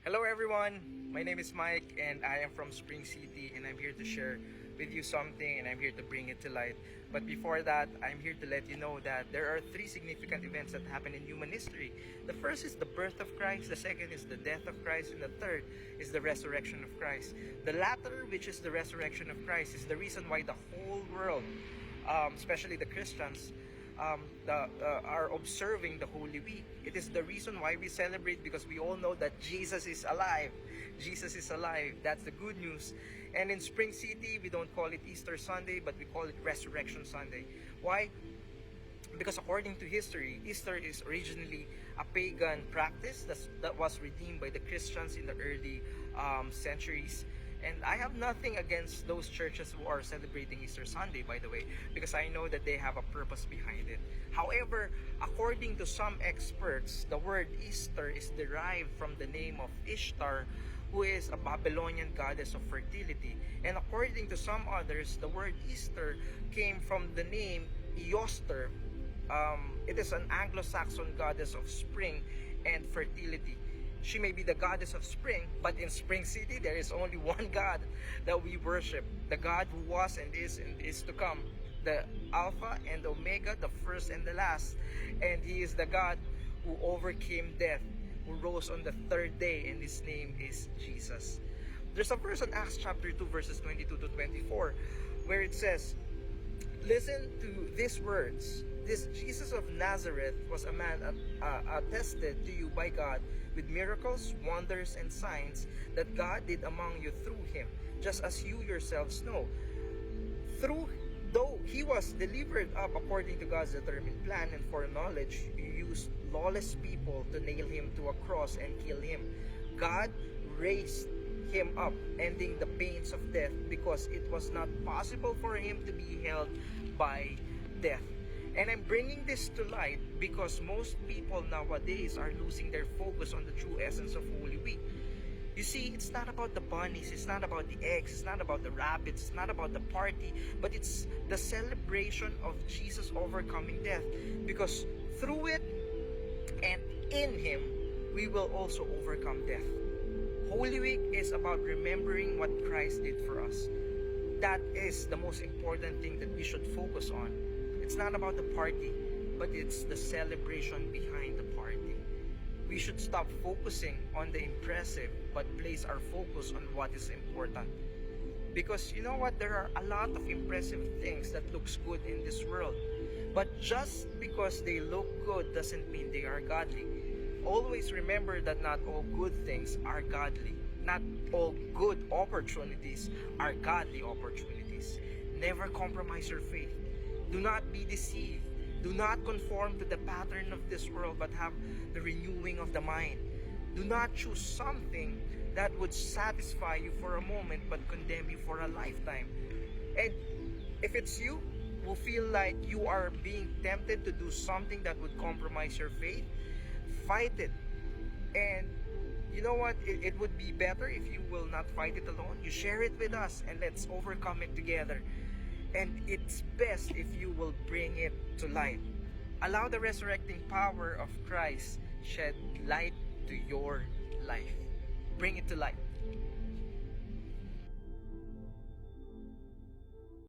Hello everyone, my name is Mike and I am from Spring City and I'm here to share with you something and I'm here to bring it to light. But before that, I'm here to let you know that there are three significant events that happen in human history. The first is the birth of Christ, the second is the death of Christ, and the third is the resurrection of Christ. The latter, which is the resurrection of Christ, is the reason why the whole world, especially the Christians, are observing the Holy Week. It is the reason why we celebrate, because we all know that Jesus is alive. Jesus is alive. That's the good news. And in Spring City, we don't call it Easter Sunday, but we call it Resurrection Sunday. Why? Because according to history, Easter is originally a pagan practice that was redeemed by the Christians in the early centuries. And I have nothing against those churches who are celebrating Easter Sunday, by the way, because I know that they have a purpose behind it. However, according to some experts, the word Easter is derived from the name of Ishtar, who is a Babylonian goddess of fertility. And according to some others, the word Easter came from the name Eostre. It is an Anglo-Saxon goddess of spring and fertility. She may be the goddess of spring, but in Spring City, there is only one God that we worship. The God who was and is to come. The Alpha and Omega, the first and the last. And He is the God who overcame death, who rose on the third day, and His name is Jesus. There's a verse in Acts chapter 2, verses 22 to 24, where it says, "Listen to these words. This Jesus of Nazareth was a man attested to you by God with miracles, wonders, and signs that God did among you through Him, just as you yourselves know. Though He was delivered up according to God's determined plan and foreknowledge, you used lawless people to nail Him to a cross and kill Him. God raised Him up, ending the pains of death, because it was not possible for Him to be held by death." And I'm bringing this to light because most people nowadays are losing their focus on the true essence of Holy Week. You see, it's not about the bunnies, it's not about the eggs, it's not about the rabbits, it's not about the party, but it's the celebration of Jesus overcoming death. Because through it and in Him, we will also overcome death. Holy Week is about remembering what Christ did for us. That is the most important thing that we should focus on. It's not about the party, but it's the celebration behind the party. We should stop focusing on the impressive, but place our focus on what is important. Because you know what? There are a lot of impressive things that looks good in this world. But just because they look good doesn't mean they are godly. Always remember that not all good things are godly. Not all good opportunities are godly opportunities. Never compromise your faith. Do not be deceived. Do not conform to the pattern of this world, but have the renewing of the mind. Do not choose something that would satisfy you for a moment but condemn you for a lifetime. And if it's you who feel like you are being tempted to do something that would compromise your faith, fight it. And you know what? It would be better if you will not fight it alone. You share it with us and let's overcome it together. And it's best if you will bring it to light. Allow the resurrecting power of Christ shed light to your life. Bring it to light.